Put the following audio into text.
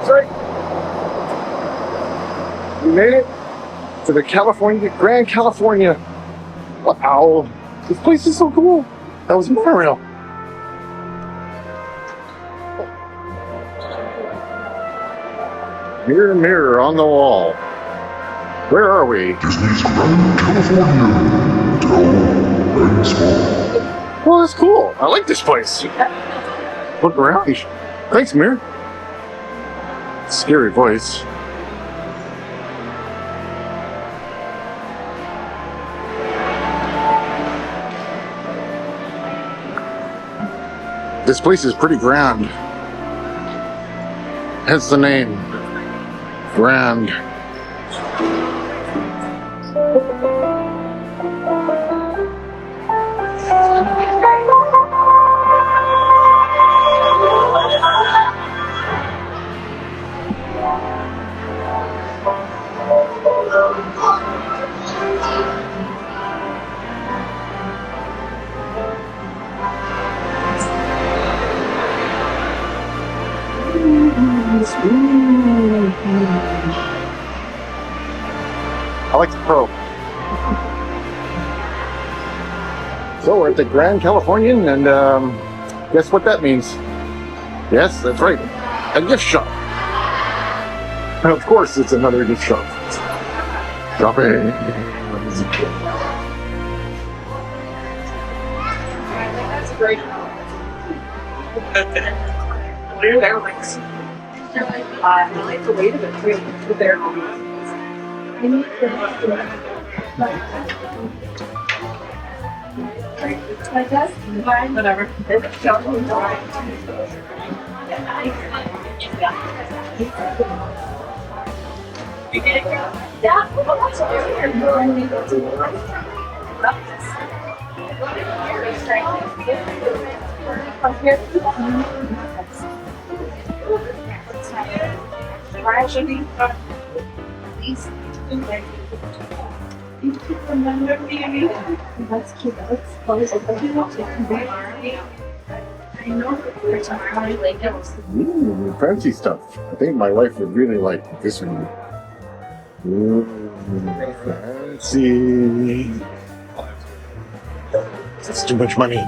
That's right. We made it to the Grand California. Wow, this place is so cool. That was monorail. Mirror, mirror on the wall. Where are we? Disney's Grand California. Tall and small. Well, that's cool. I like this place. Look around. Thanks, Mirror. Scary voice. This place is pretty grand. Hence the name. Grand. I like the pro. So we're at the Grand Californian, and guess what that means? Yes, that's right, a gift shop. And of course, it's another gift shop. Shopping. That's great. Weird airlines. I like the weight of it too. With their whatever. That's cute. That's close. I know Fancy stuff. I think my wife would really like this one. Ooh, fancy. That's too much money.